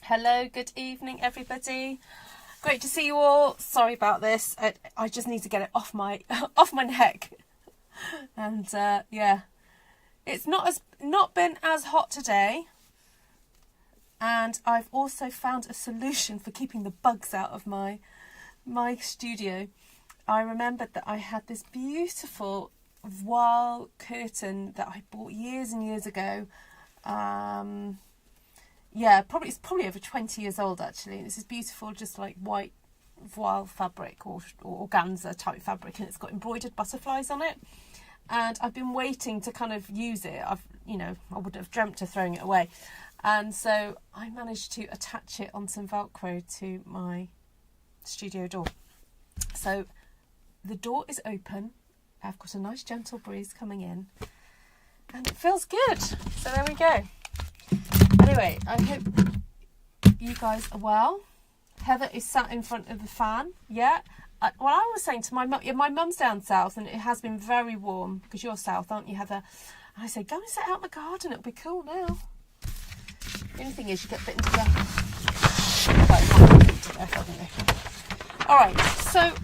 Hello, good evening everybody. Great to see you all. Sorry about this. I just need to get it off my neck. And yeah, it's not been as hot today. And I've also found a solution for keeping the bugs out of my studio. I remembered that I had this beautiful voile curtain that I bought years and years ago. Yeah, it's probably over 20 years old actually. This is beautiful, just like white voile fabric or organza type fabric, and it's got embroidered butterflies on it. And I've been waiting to kind of use it. I would have dreamt of throwing it away. And so I managed to attach it on some Velcro to my studio door. So the door is open. I've got a nice gentle breeze coming in and it feels good. So there we go. Anyway, I hope you guys are well. Heather is sat in front of the fan. Yeah. Well, I was saying to my mum, my mum's down south and it has been very warm because you're south, aren't you, Heather? And I said, go and sit out in the garden. It'll be cool now. The only thing is you get bitten to death. All right. So,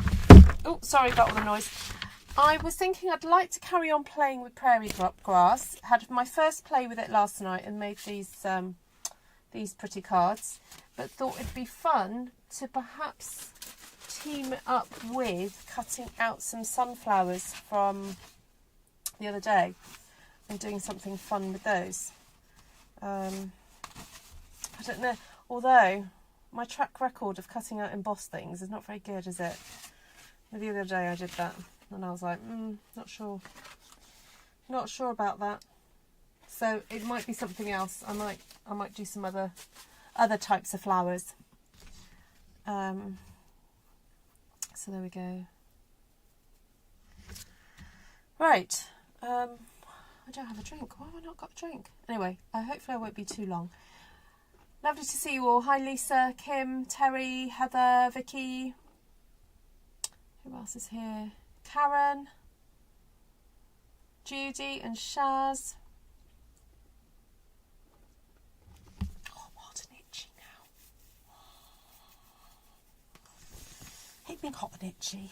oh, sorry about all the noise. I was thinking I'd like to carry on playing with prairie grass. Had my first play with it last night and made these pretty cards, but thought it'd be fun to perhaps team it up with cutting out some sunflowers from the other day and doing something fun with those. I don't know, although my track record of cutting out embossed things is not very good, is it? The other day I did that and I was like, not sure about that. So it might be something else. I might do some other types of flowers. So there we go. Right. I don't have a drink. Why have I not got a drink? Anyway, hopefully I won't be too long. Lovely to see you all. Hi Lisa, Kim, Terry, Heather, Vicky. Who else is here? Karen, Judy and Shaz. Oh, hot and itchy now. Hate being hot and itchy.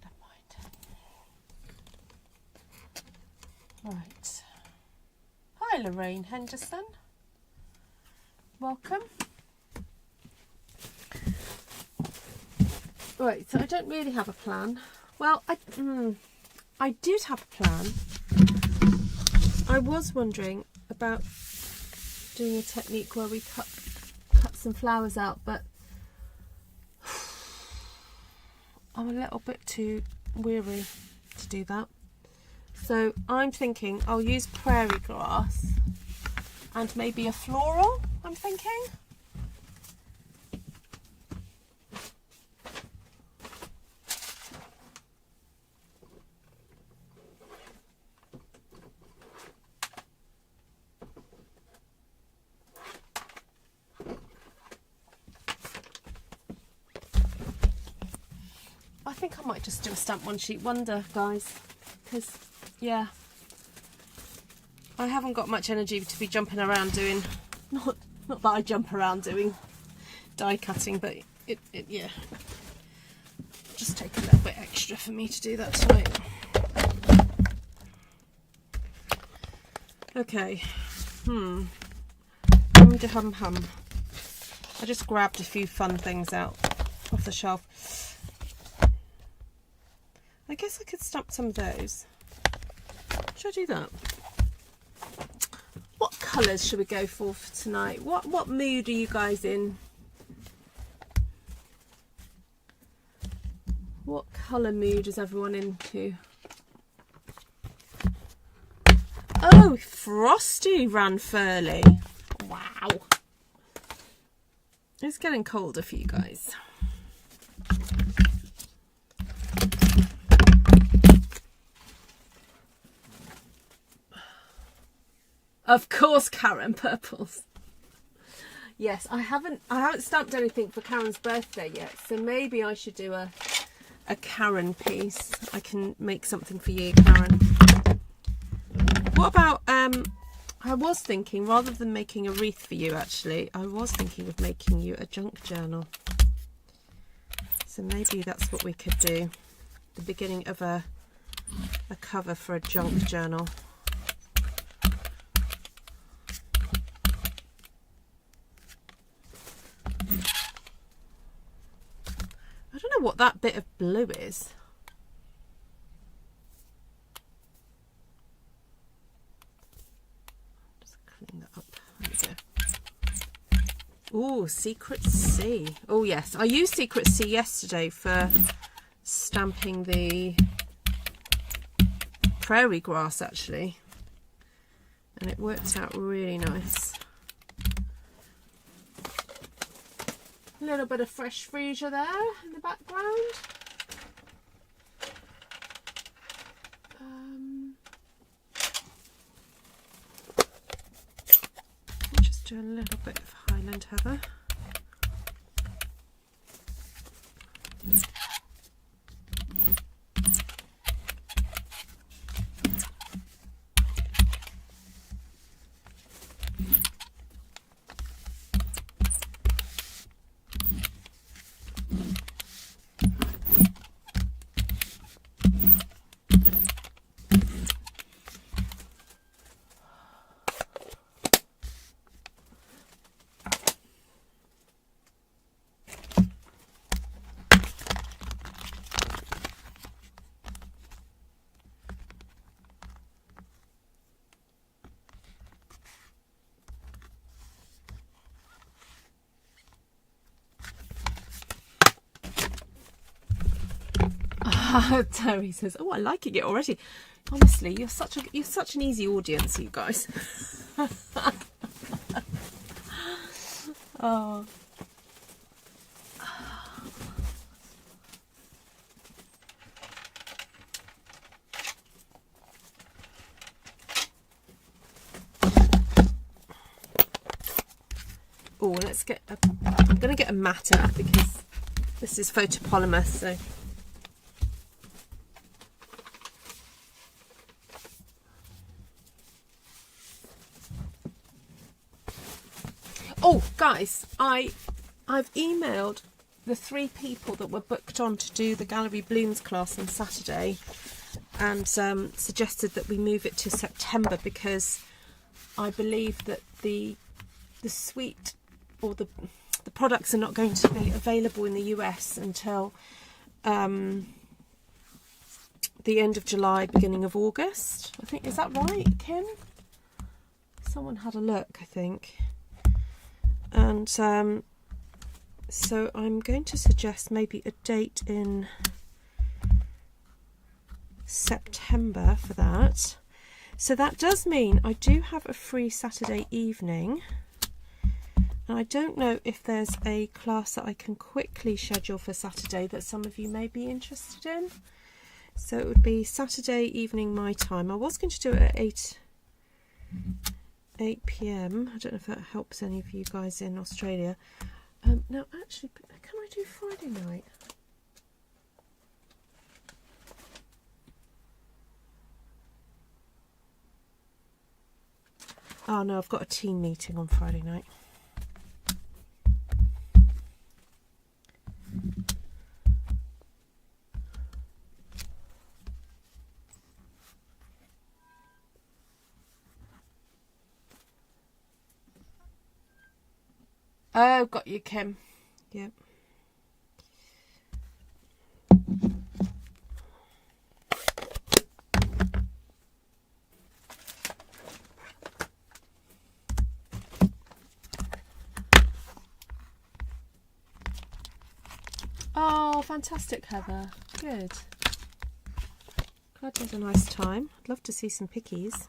Never mind. Right. Hi Lorraine Henderson. Welcome. Right, so I don't really have a plan. Well, I did have a plan. I was wondering about doing a technique where we cut some flowers out, but I'm a little bit too weary to do that. So I'm thinking I'll use prairie grass and maybe a floral, I'm thinking. I think I might just do a stamp one sheet wonder, guys, because yeah, I haven't got much energy to be jumping around doing, not that I jump around doing die cutting, but it yeah, just take a little bit extra for me to do that tonight. Okay, hum de hum hum. I just grabbed a few fun things out off the shelf. I guess I could stamp some of those. Should I do that? What colours should we go for tonight? What mood are you guys in? What colour mood is everyone into? Oh, Frosty ran Furley. Wow. It's getting colder for you guys. Of course, Karen, purples. Yes, I haven't stamped anything for Karen's birthday yet, so maybe I should do a Karen piece. I can make something for you, Karen. What about I was thinking, rather than making a wreath for you, actually, I was thinking of making you a junk journal. So maybe that's what we could do. The beginning of a cover for a junk journal. I don't know what that bit of blue is. Just clean that up. There we go. Oh, Secret C. Oh yes, I used Secret C yesterday for stamping the prairie grass actually, and it worked out really nice. A little bit of fresh freesia there in the background. I'll just do a little bit of Highland Heather. Terry says, "Oh, I'm liking it already." Honestly, you're such an easy audience, you guys. Oh. Oh, let's get. I'm going to get a matter because this is photopolymer, so. Oh, guys, I've emailed the 3 people that were booked on to do the Gallery Blooms class on Saturday, and suggested that we move it to September because I believe that the suite or the products are not going to be available in the US until the end of July, beginning of August. I think, is that right, Kim? Someone had a look, I think. And so I'm going to suggest maybe a date in September for that. So that does mean I do have a free Saturday evening. And I don't know if there's a class that I can quickly schedule for Saturday that some of you may be interested in. So it would be Saturday evening my time. I was going to do it at 8 p.m. I don't know if that helps any of you guys in Australia. Now, actually, can I do Friday night? Oh no, I've got a team meeting on Friday night. Oh, got you, Kim. Yep. Oh, fantastic, Heather. Good. Glad you had a nice time. I'd love to see some pickies.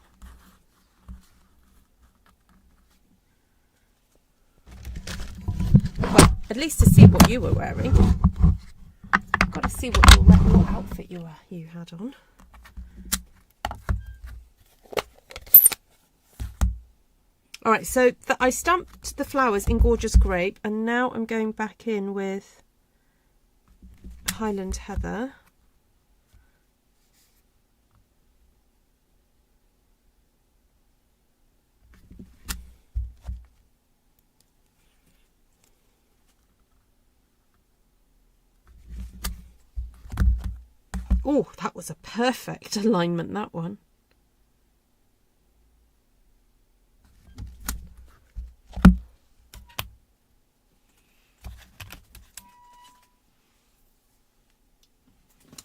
Well, at least to see what you were wearing. Got to see what outfit you had on. All right, so I stamped the flowers in Gorgeous Grape, and now I'm going back in with Highland Heather. Oh, that was a perfect alignment, that one.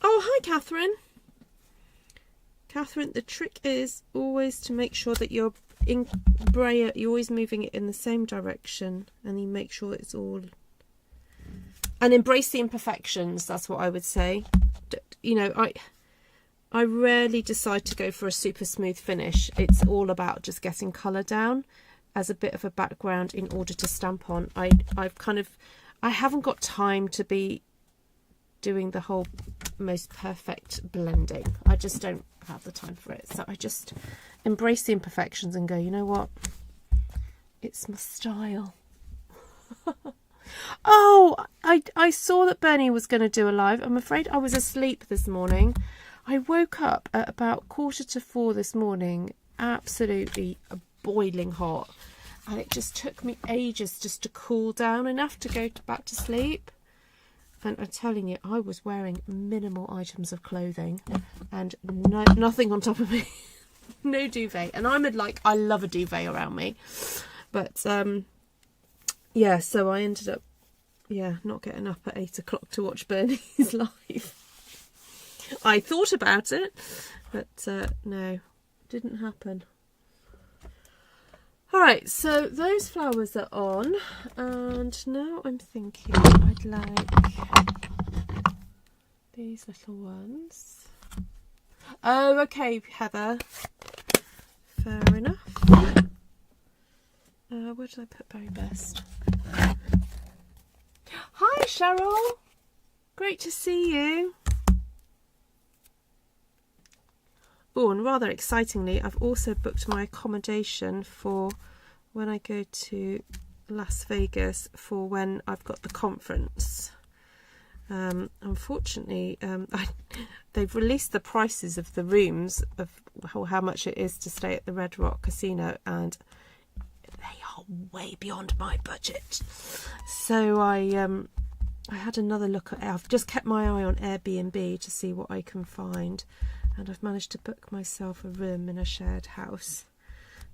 Oh, hi, Catherine. Catherine, the trick is always to make sure that your brayer, you're always moving it in the same direction, and you make sure it's all... And embrace the imperfections, that's what I would say. You know, I rarely decide to go for a super smooth finish. It's all about just getting colour down as a bit of a background in order to stamp on. I haven't got time to be doing the whole most perfect blending. I just don't have the time for it. So I just embrace the imperfections and go, you know what? It's my style. Oh, I saw that Bernie was going to do a live. I'm afraid I was asleep this morning. I woke up at about 3:45 this morning, absolutely boiling hot. And it just took me ages just to cool down enough to go back to sleep. And I'm telling you, I was wearing minimal items of clothing and nothing on top of me. No duvet. And I love a duvet around me. But, yeah, so I ended up, not getting up at 8 o'clock to watch Bernie's live. I thought about it, but no, didn't happen. All right, so those flowers are on, and now I'm thinking I'd like these little ones. Oh, okay, Heather. Fair enough. Where did I put Berry Best? Hi, Cheryl. Great to see you. Oh, and rather excitingly, I've also booked my accommodation for when I go to Las Vegas for when I've got the conference. Unfortunately, they've released the prices of the rooms of how much it is to stay at the Red Rock Casino, and they are way beyond my budget. So I had another look at it. I've just kept my eye on Airbnb to see what I can find, and I've managed to book myself a room in a shared house.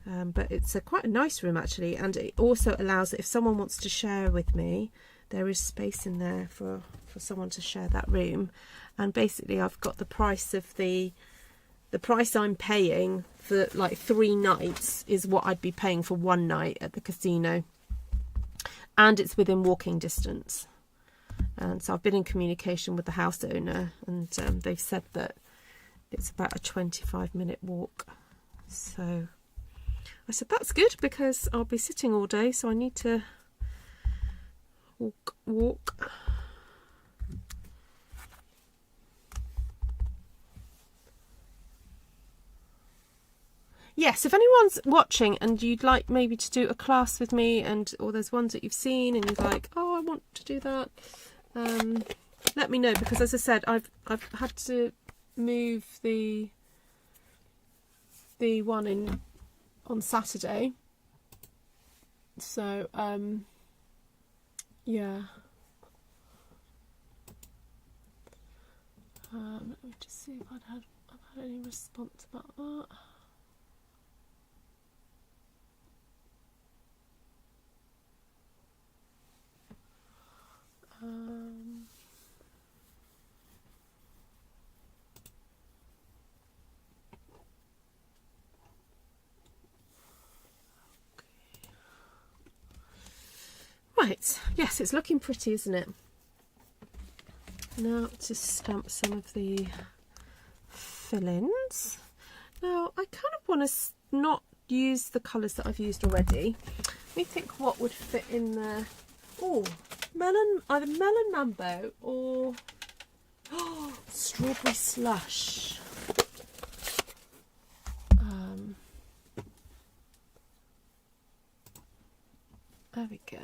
But it's quite a nice room actually, and it also allows that if someone wants to share with me, there is space in there for someone to share that room. And basically I've got the price of the price I'm paying for like 3 nights is what I'd be paying for 1 night at the casino, and it's within walking distance. And so I've been in communication with the house owner, and they've said that it's about a 25-minute walk. So I said that's good because I'll be sitting all day, so I need to walk. Yes, if anyone's watching and you'd like maybe to do a class with me, or there's ones that you've seen and you're like, oh, I want to do that, let me know, because as I said, I've had to move the one on Saturday. So yeah. Let me just see if I've had any response about that. Right, yes, it's looking pretty, isn't it? Now to stamp some of the fill-ins. Now I kind of want to not use the colours that I've used already. Let me think what would fit in there. Oh, melon, either melon mambo or strawberry slush. There we go.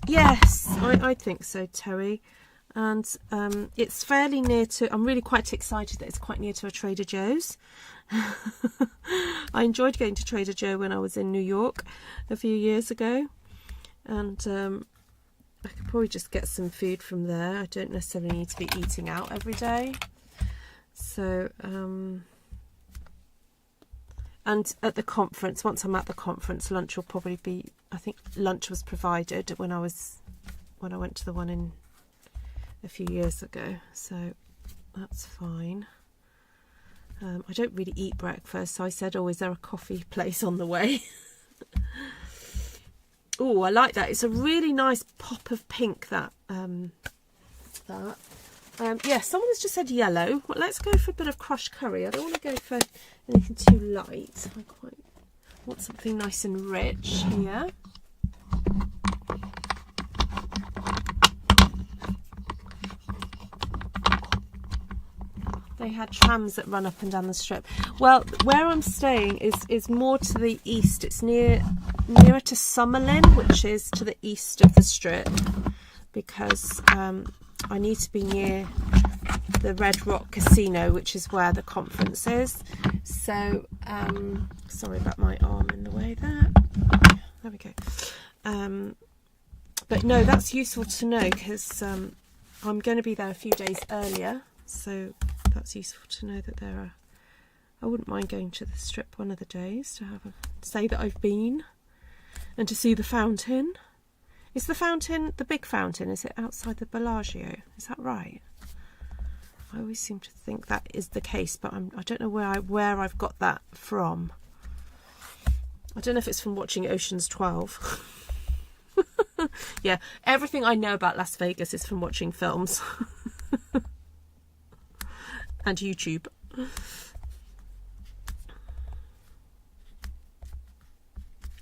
Yes, I think so, Terry. And it's fairly near to, I'm really quite excited that it's quite near to a Trader Joe's. I enjoyed going to Trader Joe when I was in New York a few years ago, and I could probably just get some food from there. I don't necessarily need to be eating out every day. So, and at the conference, once I'm at the conference, lunch will probably be, I think lunch was provided when I went to the one in a few years ago, so that's fine. I don't really eat breakfast, so I said, oh, is there a coffee place on the way? Oh, I like that. It's a really nice pop of pink, that. Yeah, someone has just said yellow. Well, let's go for a bit of crushed curry. I don't want to go for anything too light. I quite want something nice and rich here. They had trams that run up and down the strip. Well, where I'm staying is more to the east. It's nearer to Summerlin, which is to the east of the strip, because I need to be near the Red Rock Casino, which is where the conference is. So, sorry about my arm in the way there. There we go. But no, that's useful to know, because I'm going to be there a few days earlier. So that's useful to know that there are. I wouldn't mind going to the strip one of the days to say that I've been, and to see the fountain. Is the fountain, the big fountain, is it outside the Bellagio? Is that right? I always seem to think that is the case, but I don't know where I've got that from. I don't know if it's from watching Ocean's 12. Yeah, everything I know about Las Vegas is from watching films. And YouTube.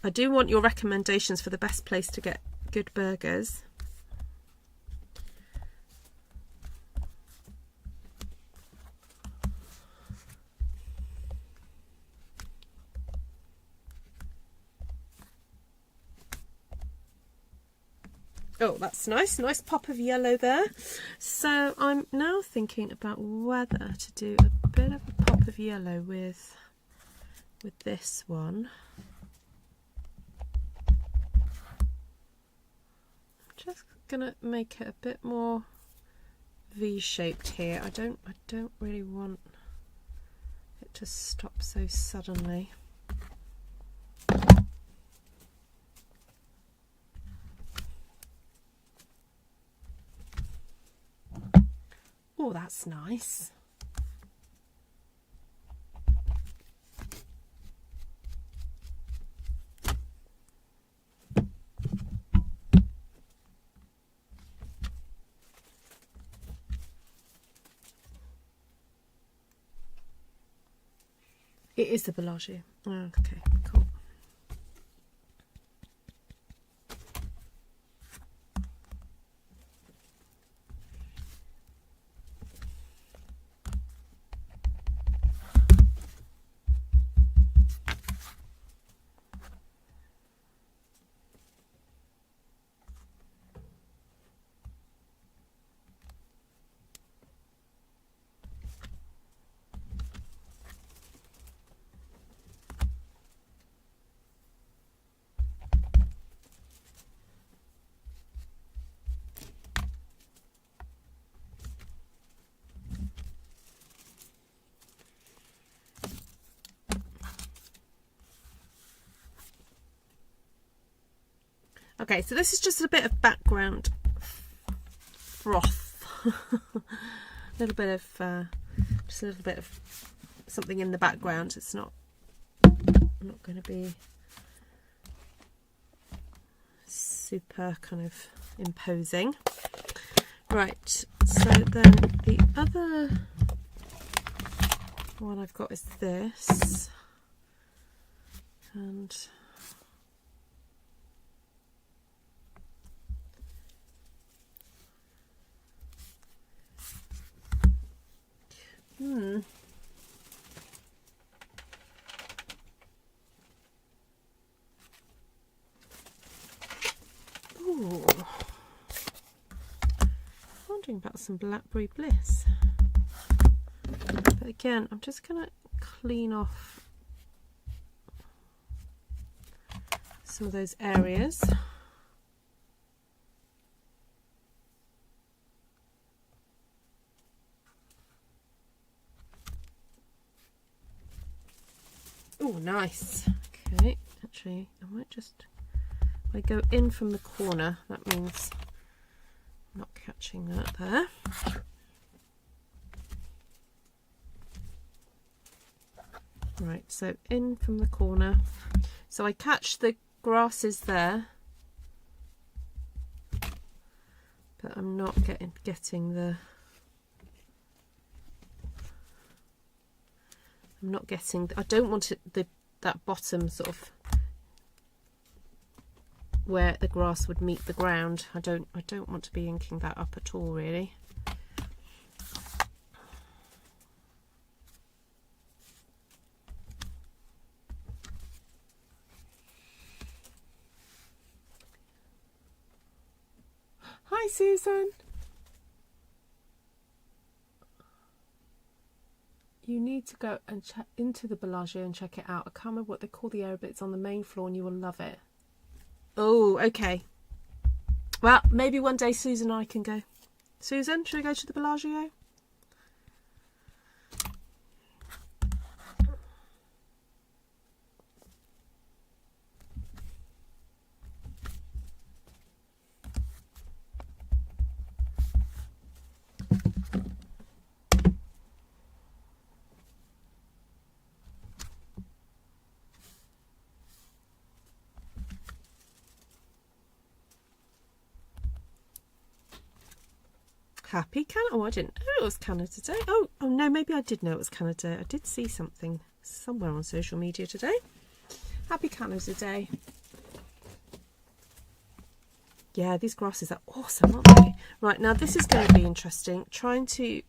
I do want your recommendations for the best place to get good burgers. Oh, that's nice. Nice pop of yellow there. So I'm now thinking about whether to do a bit of a pop of yellow with this one. I'm just gonna make it a bit more V-shaped here. I don't really want it to stop so suddenly. Oh, that's nice. It is the Bellagio. Oh, okay, cool. Okay, so this is just a bit of background froth. a little bit of just a little bit of something in the background. It's not going to be super kind of imposing. Right, so then the other one I've got is this, and ooh, wondering about some Blackberry Bliss. But again, I'm just going to clean off some of those areas. Oh, nice. Okay, actually, I might just, if I go in from the corner, that means I'm not catching that there. Right, so in from the corner. So I catch the grasses there, but I'm not getting the, I don't want it, that bottom sort of where the grass would meet the ground. I don't want to be inking that up at all, really. Hi, Susan. You need to go and check into the Bellagio and check it out. I can't remember what they call the area, but it's on the main floor and you will love it. Oh, okay. Well, maybe one day Susan and I can go. Susan, should we go to the Bellagio? Happy Canada. Oh, I didn't know it was Canada Day. Oh no, maybe I did know it was Canada Day. I did see something somewhere on social media today. Happy Canada Day. Yeah, these grasses are awesome, aren't they? Right, now this is going to be interesting. Trying to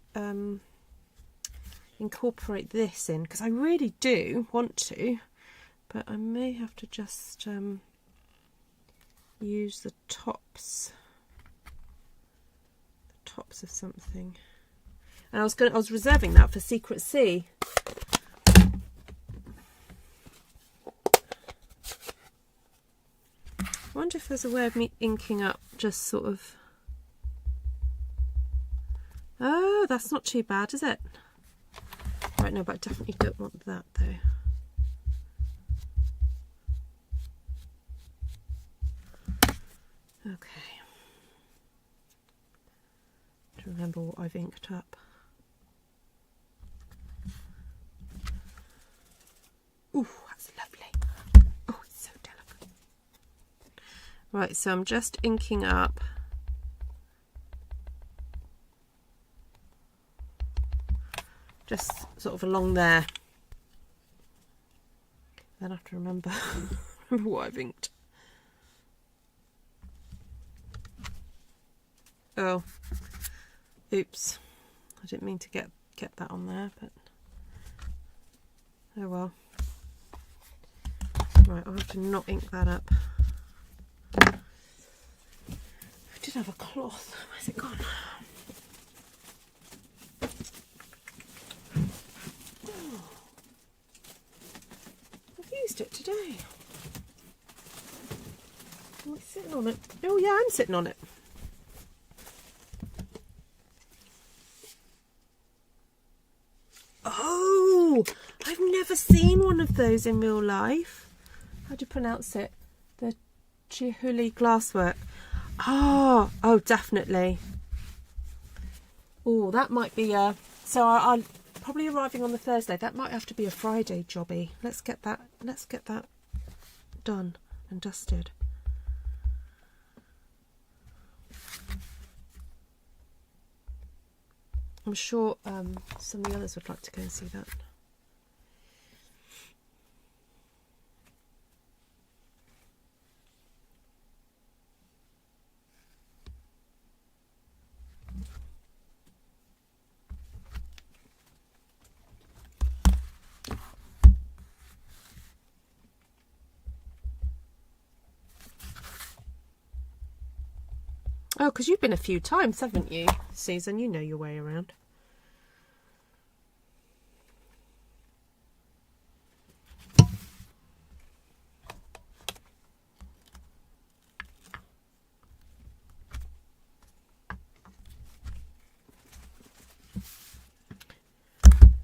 incorporate this in, because I really do want to, but I may have to just use the tops of something. And I was reserving that for Secret Sea. I wonder if there's a way of me inking up just sort of. Oh, that's not too bad, is it? Right, no, but I definitely don't want that though. Okay. To remember what I've inked up. Ooh, that's lovely. Oh, it's so delicate. Right, so I'm just inking up just sort of along there. Then I have to remember what I've inked. Oh. Oops, I didn't mean to get that on there, but oh well. Right, I'll have to not ink that up. I did have a cloth. Where's it gone? Oh, I've used it today. Am I sitting on it? Oh yeah, I'm sitting on it. Oh, I've never seen one of those in real life. How do you pronounce it? The Chihuly glasswork. Oh, definitely. Oh, that might be a. So I'm probably arriving on the Thursday. That might have to be a Friday jobby. Let's get that done and dusted. I'm sure some of the others would like to go and see that. Oh, because you've been a few times, haven't you, Susan? You know your way around.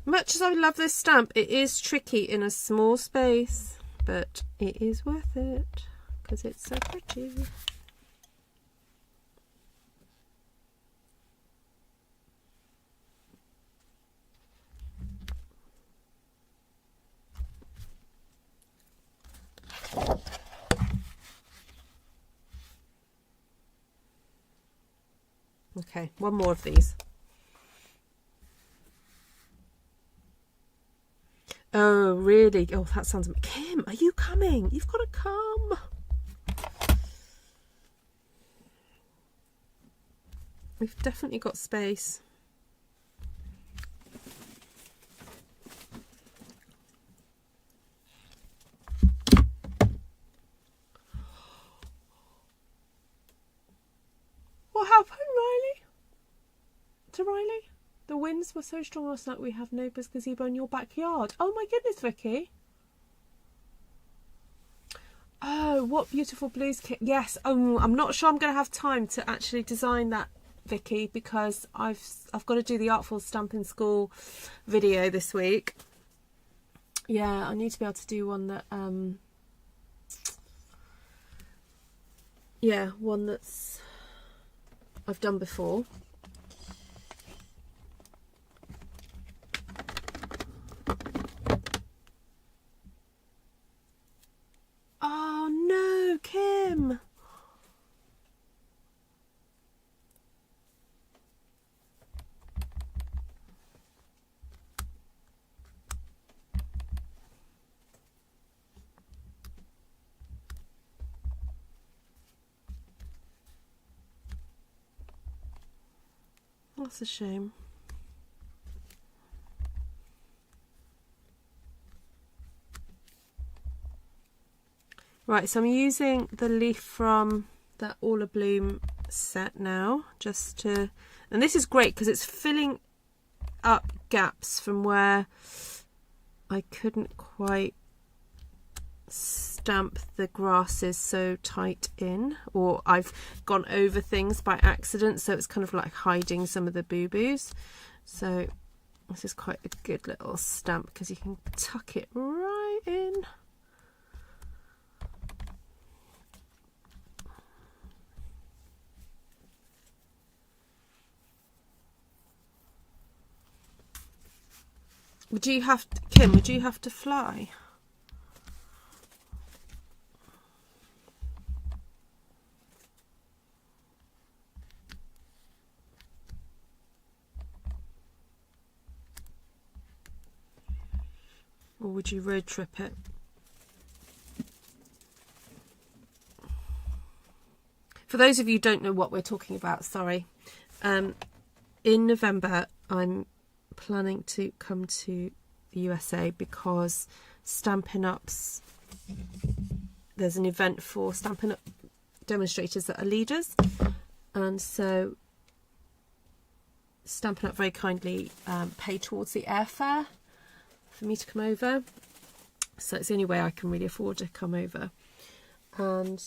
Much as I love this stamp, it is tricky in a small space, but it is worth it because it's so pretty. Okay, one more of these. Oh, really? Oh, that sounds... Kim, are you coming? You've got to come. We've definitely got space. What happened, Riley? To Riley? The winds were so strong last night we have neighbours' gazebo in your backyard. Oh my goodness, Vicky. Oh, what beautiful blues kit. Yes, I'm not sure I'm going to have time to actually design that, Vicky, because I've got to do the Artful Stampin School video this week. Yeah, I need to be able to do one that yeah, one that's I've done before. Oh no, Kim. That's a shame. Right, so I'm using the leaf from that Abloom set now, just to, and this is great because it's filling up gaps from where I couldn't quite stamp the grasses so tight in, or I've gone over things by accident, so it's kind of like hiding some of the boo-boos. So this is quite a good little stamp because you can tuck it right in. Would you have to, Kim, would you have to fly? Or would you road trip it? For those of you who don't know what we're talking about, sorry. In November, I'm planning to come to the USA because Stampin Up's, there's an event for Stampin Up demonstrators that are leaders, and so Stampin Up very kindly paid towards the airfare for me to come over, so it's the only way I can really afford to come over. And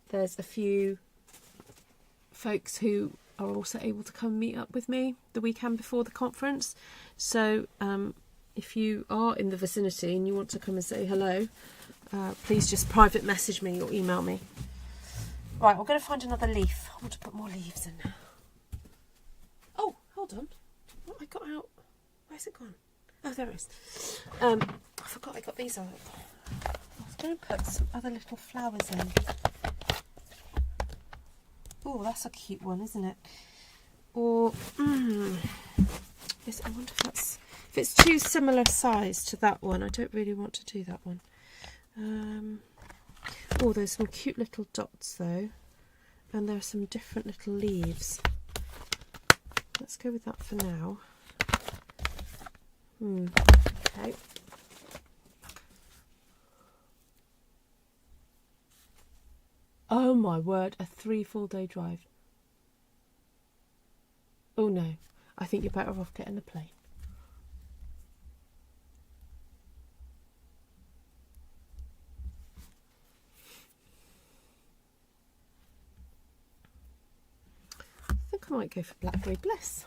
there's a few folks who are also able to come meet up with me the weekend before the conference. So if you are in the vicinity and you want to come and say hello, please just private message me or email me. Right, we're going to find another leaf. I want to put more leaves in now. Oh, hold on. What I got out? Where's it gone? Oh, there it is. I forgot I got these out. I was going to put some other little flowers in. Oh, that's a cute one, isn't it? Or, yes, I wonder if it's too similar size to that one. I don't really want to do that one. Oh, there's some cute little dots though, and there are some different little leaves. Let's go with that for now. Okay. Oh my word, a 3 full day drive. Oh no, I think you're better off getting a plane. I think I might go for Blackberry Bliss.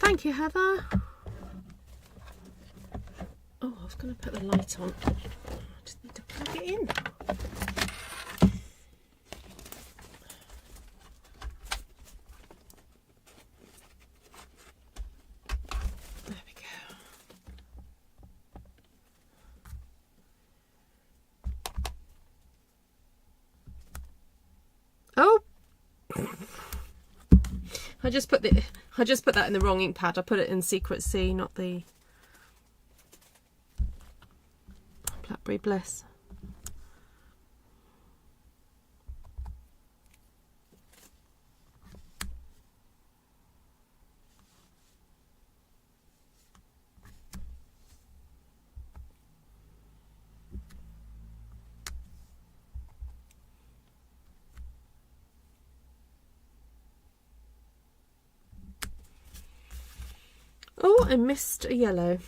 Thank you, Heather. Oh, I was going to put the light on. I just need to plug it in. There we go. Oh! I just put that in the wrong ink pad. I put it in Secret C, not the Blackberry Bliss. Oh, I missed a yellow.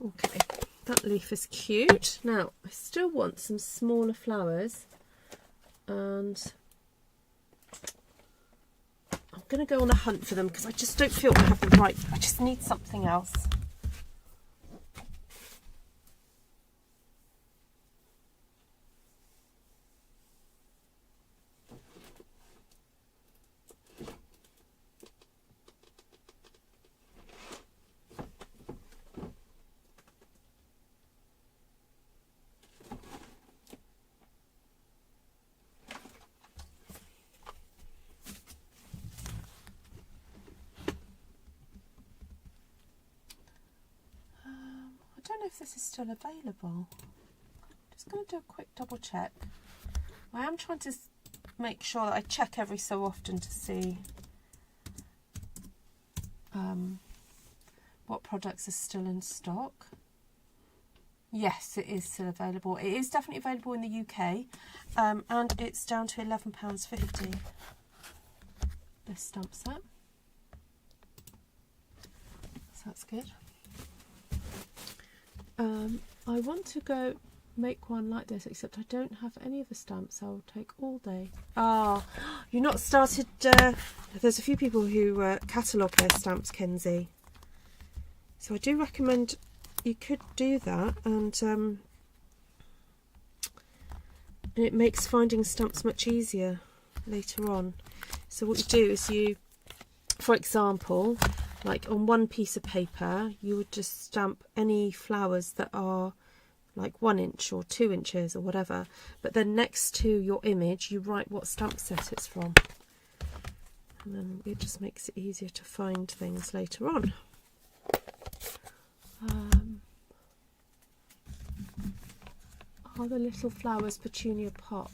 Okay, that leaf is cute. Now, I still want some smaller flowers, and I'm going to go on a hunt for them because I just don't feel I have the right. I just need something else. I don't know if this is still available. Just going to do a quick double check. I am trying to make sure that I check every so often to see what products are still in stock. Yes, it is still available. It is definitely available in the UK, and it's down to £11.50. This stamp set. So that's good. I want to go make one like this, except I don't have any of the stamps. I'll take all day. Ah, you've not started. There's a few people who catalogue their stamps, Kenzie. So I do recommend you could do that, and it makes finding stamps much easier later on. So what you do is you, for example, like on one piece of paper, you would just stamp any flowers that are like 1 inch or 2 inches or whatever, but then next to your image you write what stamp set it's from, and then it just makes it easier to find things later on. Are the little flowers Petunia Pop?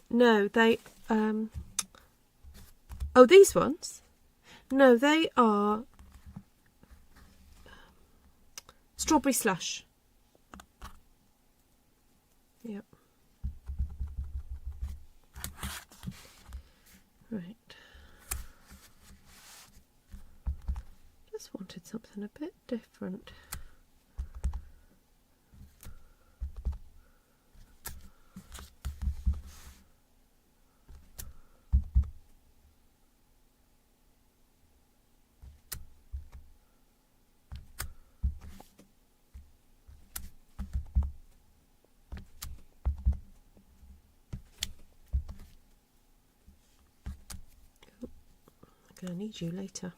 No, they oh, these ones? No, they are Strawberry Slush. Yep. Right. Just wanted something a bit different. I'm going to need you later.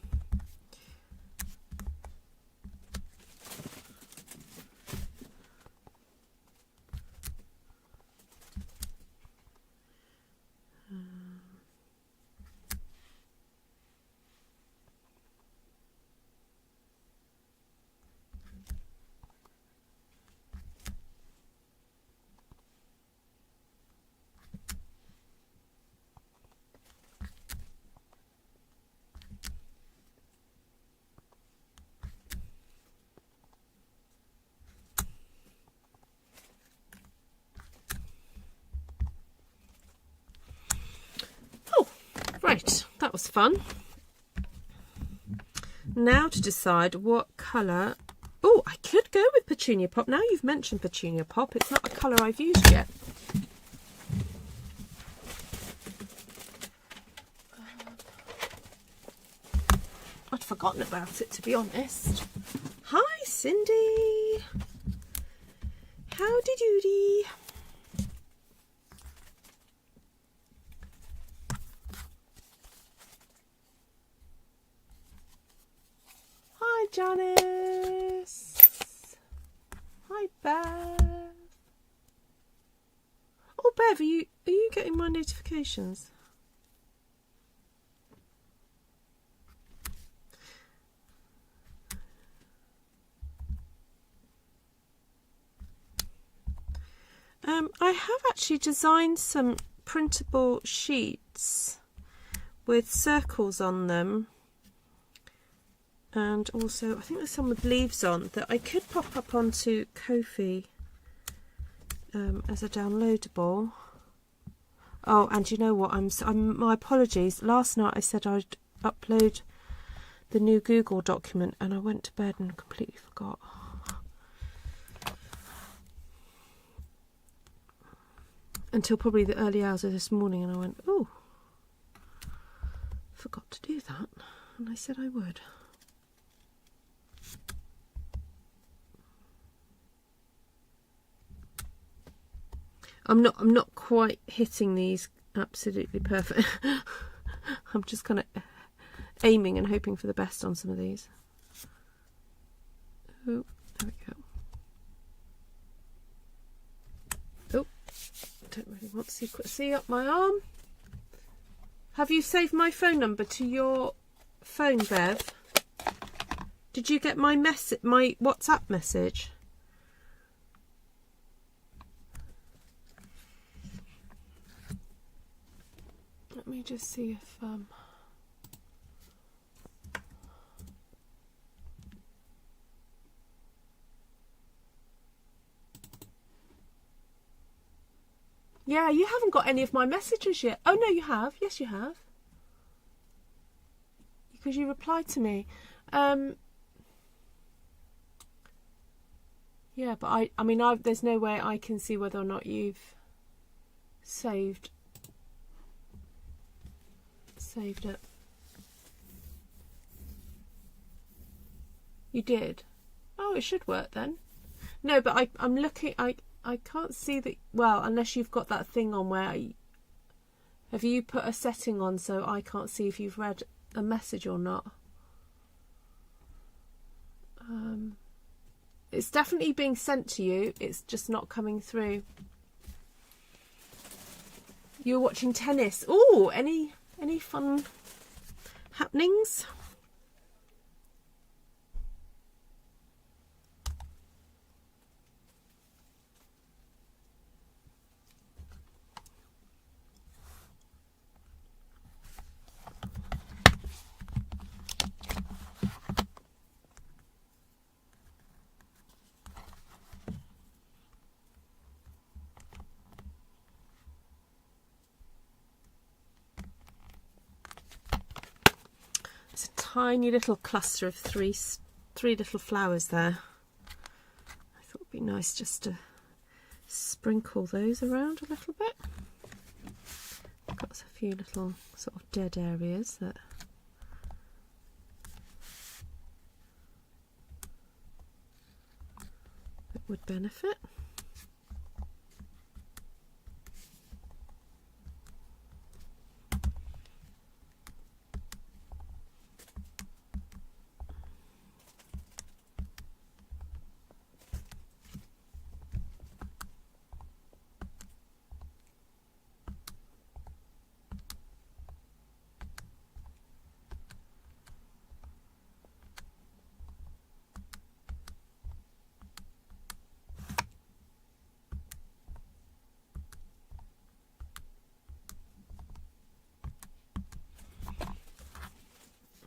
Right, that was fun. Now to decide what colour. Oh, I could go with Petunia Pop. Now you've mentioned Petunia Pop, it's not a colour I've used yet. I'd forgotten about it, to be honest. Hi, Cindy. Howdy doody. Hi, Janice. Hi, Bev. Oh, Bev, are you getting my notifications? I have actually designed some printable sheets with circles on them, and also I think there's some with leaves on that I could pop up onto Ko-fi as a downloadable. Oh, and you know what? My apologies. Last night I said I'd upload the new Google document, and I went to bed and completely forgot. Until probably the early hours of this morning, and I went, oh, forgot to do that, and I said I would. I'm not quite hitting these absolutely perfect. I'm just kind of aiming and hoping for the best on some of these. Oh, there we go. Oh, don't really want secrecy up my arm. Have you saved my phone number to your phone, Bev? Did you get my WhatsApp message? Let me just see if yeah, you haven't got any of my messages yet. Oh no, you have. Yes, you have. Because you replied to me. Yeah, but I mean, there's no way I can see whether or not you've saved it. You did? Oh, it should work then. No, but I'm looking. I can't see that. Well, unless you've got that thing on where have you put a setting on so I can't see if you've read a message or not. It's definitely being sent to you. It's just not coming through. You're watching tennis. Oh, any fun happenings? It's a tiny little cluster of three little flowers there. I thought it'd be nice just to sprinkle those around a little bit. I've got a few little sort of dead areas that would benefit.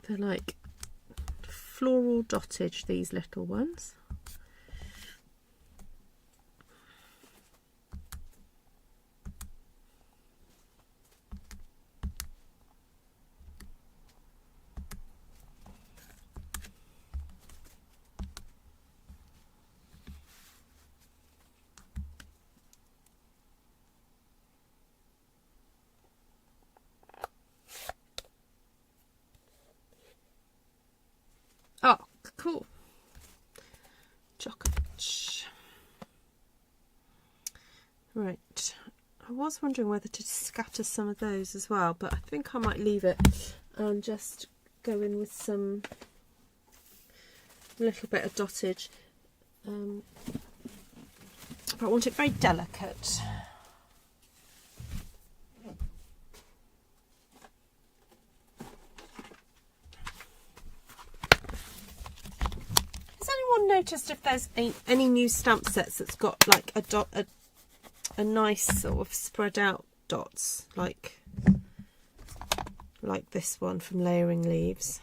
They're like floral dottage, these little ones. Right, I was wondering whether to scatter some of those as well, but I think I might leave it and just go in with some little bit of dottage. But I want it very delicate. Has anyone noticed if there's any new stamp sets that's got like a nice sort of spread out dots like this one from Layering Leaves?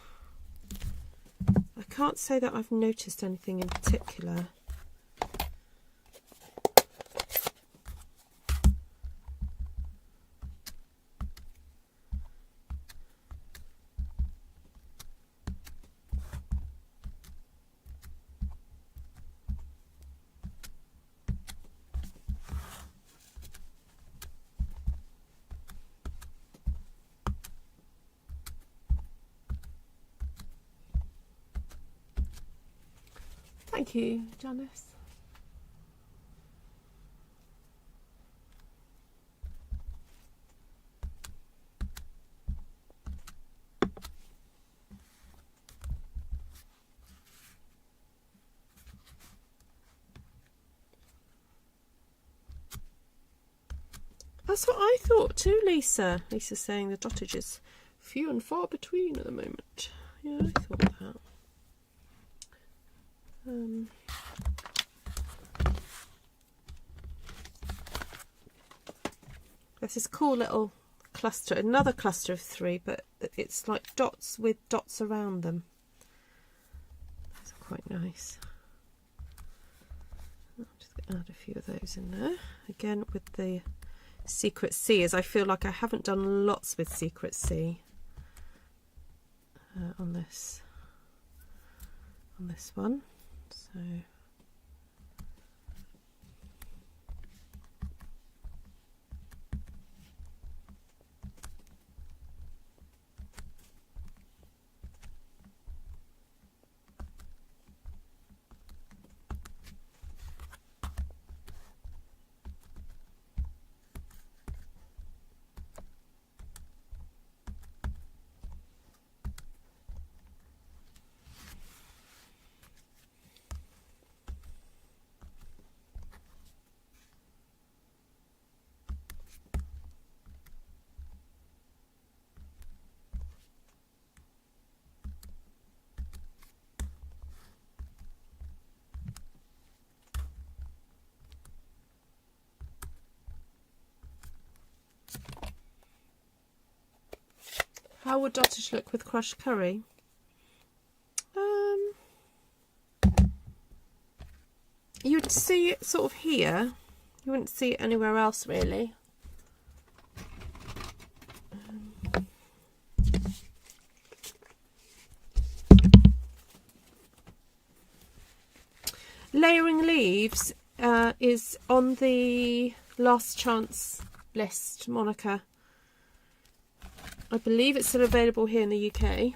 I can't say that I've noticed anything in particular. Thank you, Janice. That's what I thought too, Lisa. Lisa's saying the dottage is few and far between at the moment. Yeah, I thought that. There's this cool little cluster, another cluster of 3, but it's like dots with dots around them. That's quite nice. I'll just add a few of those in there. Again with the Secret Sea, as I feel like I haven't done lots with Secret Sea on this one. So how would dottage look with crushed curry? You'd see it sort of here. You wouldn't see it anywhere else really. Layering Leaves is on the last chance list, Monica. I believe it's still available here in the UK.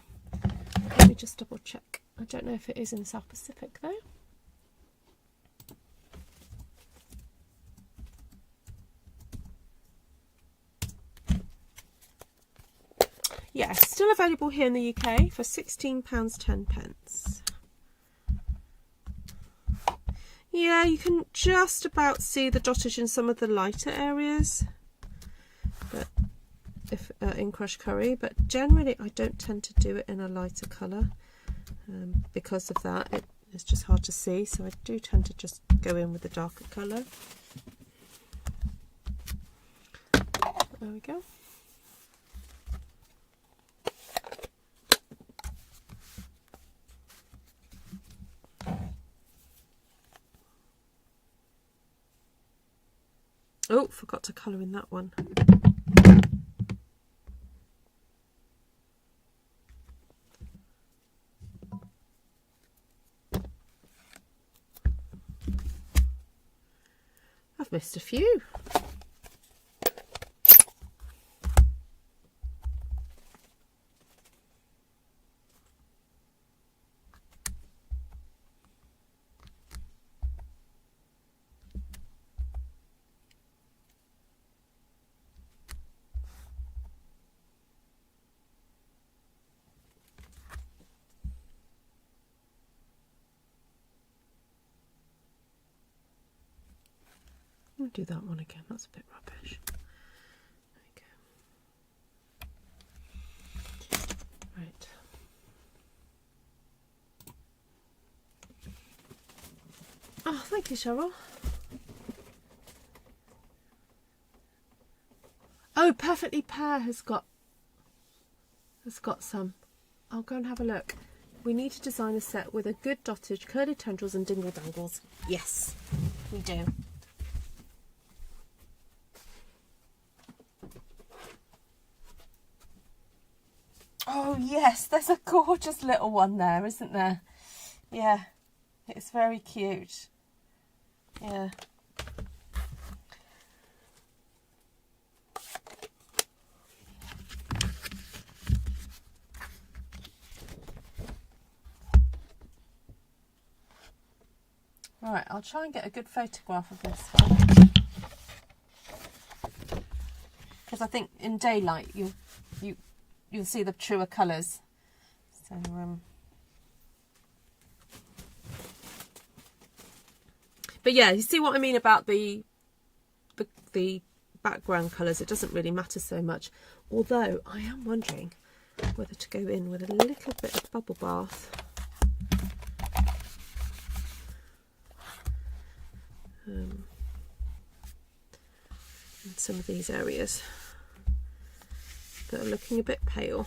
Let me just double check. I don't know if it is in the South Pacific though. Yeah, still available here in the UK for £16.10. Yeah, you can just about see the dottage in some of the lighter areas, but if in crushed curry, but generally I don't tend to do it in a lighter colour because of that. It's just hard to see, so I do tend to just go in with the darker colour. There we go. Oh, forgot to colour in that one. I've missed a few. I'll do that one again. That's a bit rubbish. There we go. Right. Oh, thank you, Cheryl. Oh, Perfectly Pear has got some. I'll go and have a look. We need to design a set with a good dottage, curly tendrils and dingle dangles. Yes, we do. Oh yes, there's a gorgeous little one there, isn't there? Yeah, it's very cute. Yeah. Right, I'll try and get a good photograph of this one, because I think in daylight you'll see the truer colours. So but yeah, you see what I mean about the background colours. It doesn't really matter so much. Although I am wondering whether to go in with a little bit of bubble bath. In some of these areas that are looking a bit pale.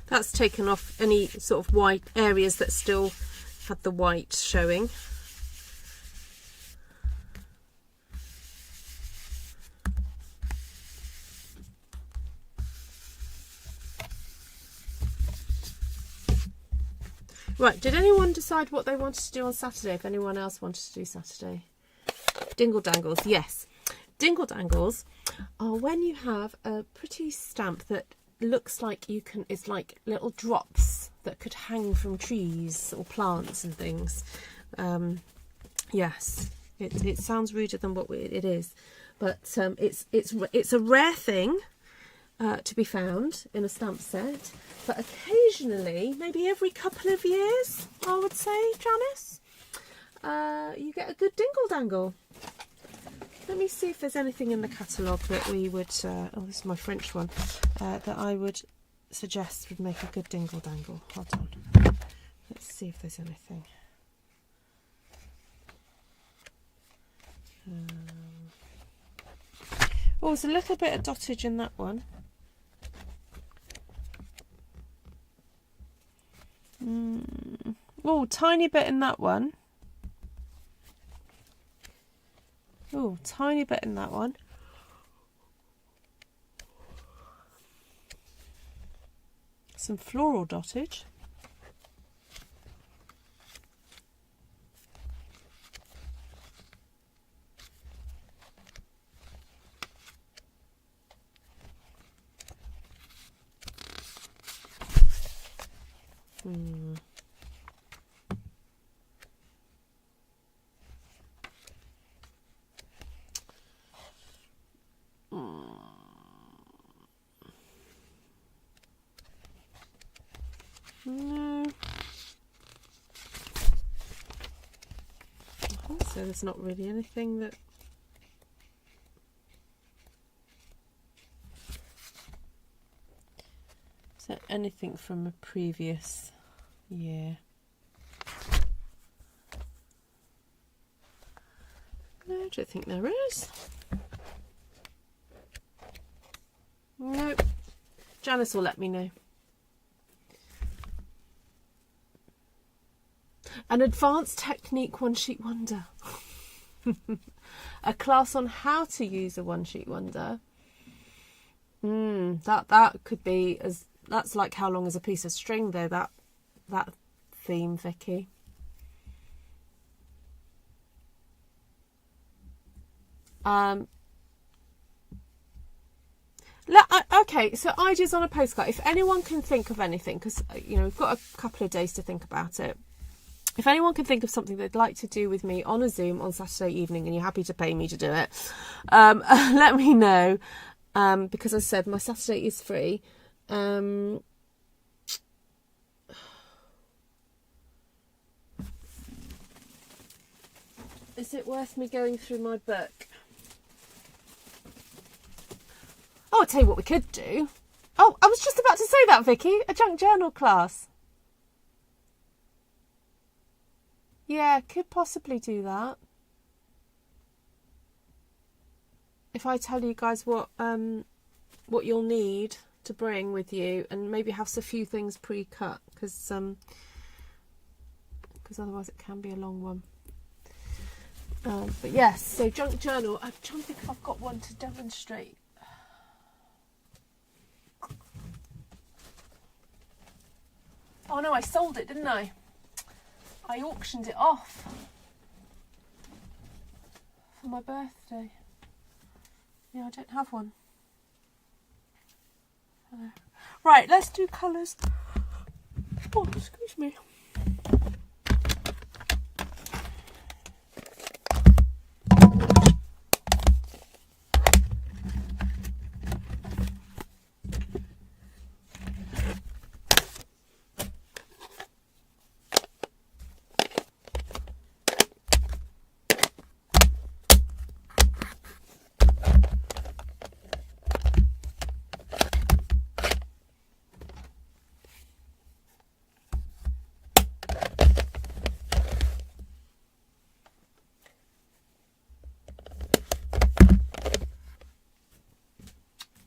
That's taken off any sort of white areas that still had the white showing. Right, did anyone decide what they wanted to do on Saturday? If anyone else wanted to do Saturday? Dingle dangles, yes. Dingle dangles are when you have a pretty stamp that looks like it's like little drops that could hang from trees or plants and things. Yes, it sounds ruder than what it is, but it's a rare thing to be found in a stamp set. But occasionally, maybe every couple of years, I would say, Janice, you get a good dingle dangle. Let me see if there's anything in the catalogue that we would, oh, this is my French one, that I would suggest would make a good dingle dangle. Hold on. Let's see if there's anything. Oh, there's a little bit of dottage in that one. Oh, tiny bit in that one. Oh, tiny bit in that one. Some floral dottage. No. So there's not really anything that... So anything from a previous year? No, I don't think there is. Nope. Janice will let me know. An advanced technique one sheet wonder. A class on how to use a one sheet wonder. That could be as That's like how long is a piece of string though, that theme, Vicky. Okay, so ideas on a postcard. If anyone can think of anything, because you know we've got a couple of days to think about it. If anyone can think of something they'd like to do with me on a Zoom on Saturday evening, and you're happy to pay me to do it, let me know. Because as I said, my Saturday is free. Is it worth me going through my book? Oh, I'll tell you what we could do. Oh, I was just about to say that, Vicky. A junk journal class. Yeah, could possibly do that. If I tell you guys what you'll need to bring with you, and maybe have a few things pre-cut, because otherwise it can be a long one. But yes, so junk journal. I'm trying to think if I've got one to demonstrate. Oh no, I sold it, didn't I? I auctioned it off for my birthday. Yeah, I don't have one. Right, let's do colours. Oh, excuse me.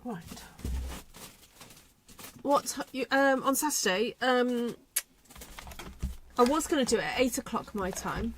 Right. What you on Saturday? I was going to do it at 8 o'clock my time.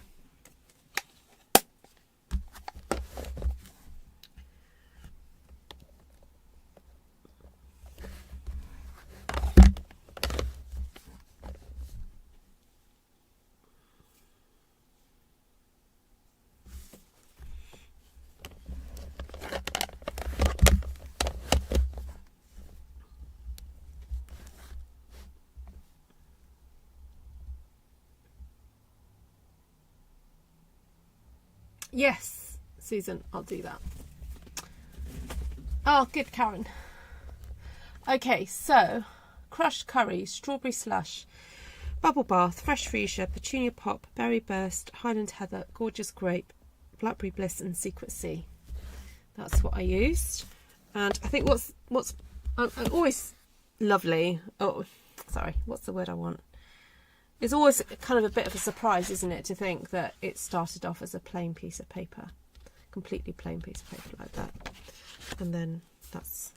Yes, Susan, I'll do that. Oh, good, Karen. Okay, so crushed curry, strawberry slush, bubble bath, fresh freesia, petunia pop, berry burst, Highland Heather, gorgeous grape, Blackberry Bliss, and secret sea. That's what I used. And I think what's always lovely. Oh, sorry, what's the word I want? It's always kind of a bit of a surprise, isn't it, to think that it started off as a plain piece of paper, completely plain piece of paper like that, and then that's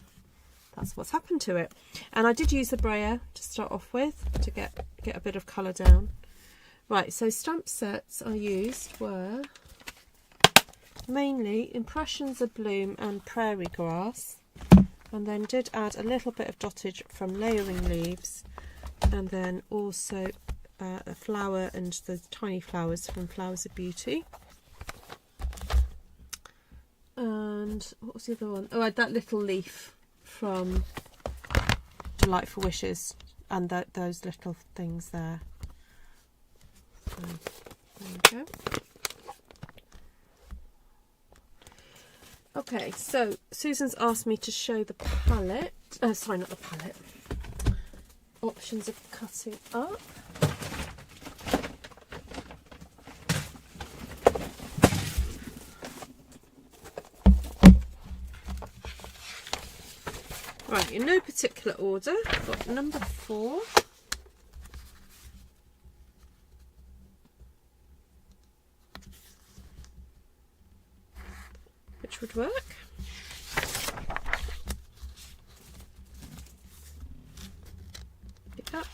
what's happened to it. And I did use the brayer to start off with to get a bit of colour down. Right, so stamp sets I used were mainly Impressions Abloom and Prairie Grass, and then did add a little bit of dottage from Layering Leaves, and then also a flower and the tiny flowers from Flowers of Beauty. And what was the other one? Oh, I had that little leaf from Delightful Wishes, and those little things there. So, there we go. Okay, so Susan's asked me to show the palette. Sorry, not the palette. Options of cutting up. Right, in no particular order, I've got number 4. Which would work. Pick up.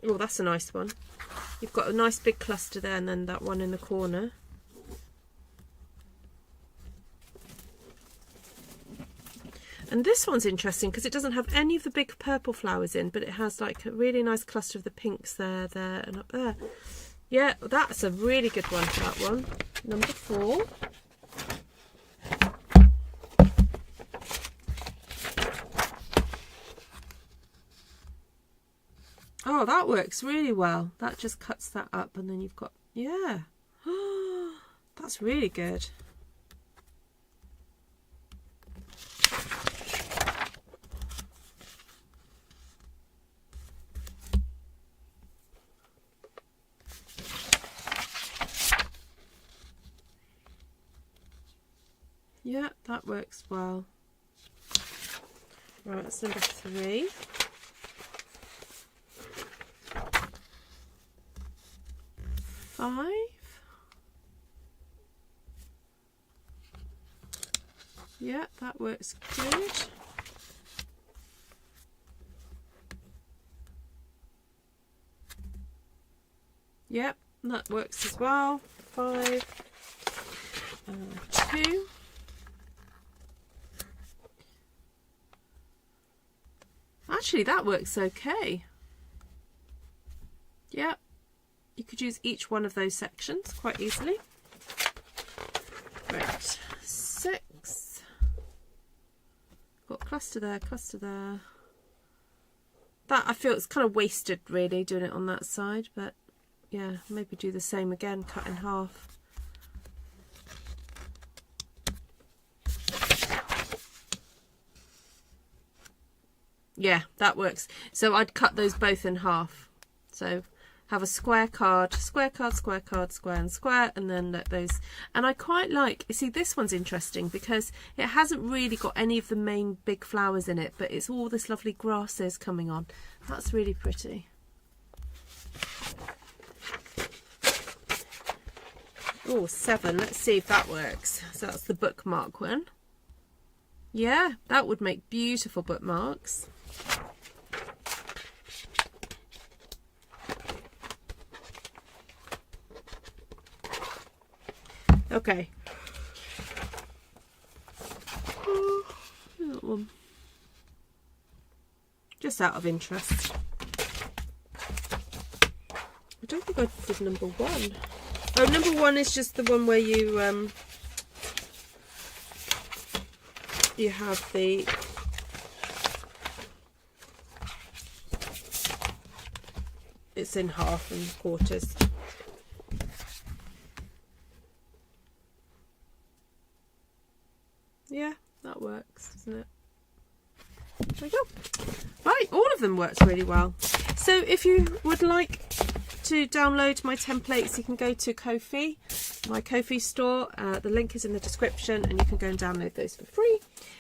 Oh, that's a nice one. You've got a nice big cluster there, and then that one in the corner. And this one's interesting because it doesn't have any of the big purple flowers in, but it has like a really nice cluster of the pinks there, there and up there. Yeah, that's a really good one for that one. Number 4. Oh, that works really well. That just cuts that up and then you've got, yeah. That's really good. Yeah, that works well. Right, that's number 3. Five. Yeah, that works good. Yep, that works as well. 5. 2. Actually, that works okay. Yep. You could use each one of those sections quite easily. Right, 6. Got cluster there, cluster there. That I feel it's kind of wasted really doing it on that side, but yeah, maybe do the same again, cut in half. Yeah, that works. So I'd cut those both in half. So have a square card, square card, square card, square and square, and then let those. And I quite like, you see, this one's interesting because it hasn't really got any of the main big flowers in it, but it's all this lovely grasses coming on. That's really pretty. Oh, 7. Let's see if that works. So that's the bookmark one. Yeah, that would make beautiful bookmarks. Okay. That one. Just out of interest. I don't think I did number 1. Oh, number 1 is just the one where you have the it's in half and quarters. Yeah, that works, doesn't it? There we go. Right, all of them works really well. So if you would like to download my templates, you can go to Ko-fi, my Ko-fi store. The link is in the description and you can go and download those for free.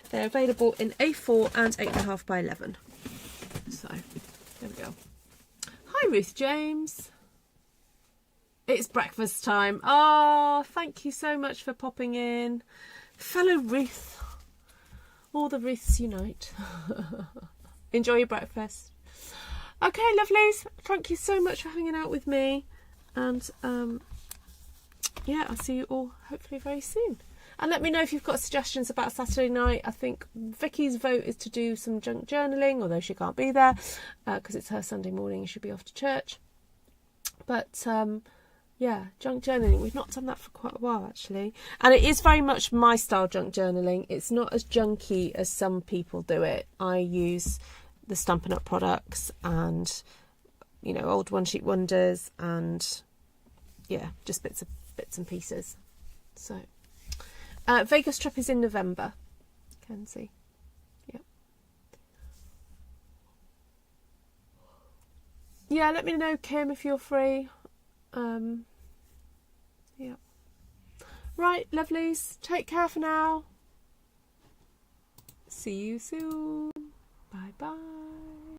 They're available in A4 and 8.5 by 11. So there we go. Hi Ruth James. It's breakfast time. Oh, thank you so much for popping in. Fellow Ruth. All the Ruths unite. Enjoy your breakfast. Okay, lovelies. Thank you so much for hanging out with me. And yeah, I'll see you all hopefully very soon. And let me know if you've got suggestions about Saturday night. I think Vicky's vote is to do some junk journaling, although she can't be there because it's her Sunday morning. She'll be off to church. But yeah, junk journaling. We've not done that for quite a while, actually. And it is very much my style, junk journaling. It's not as junky as some people do it. I use the Stampin Up products and, you know, old one sheet wonders and, yeah, just bits and pieces. So, Vegas trip is in November. Kenzie. Yep. Yeah, let me know, Kim, if you're free. Yeah. Right, lovelies. Take care for now. See you soon. Bye bye.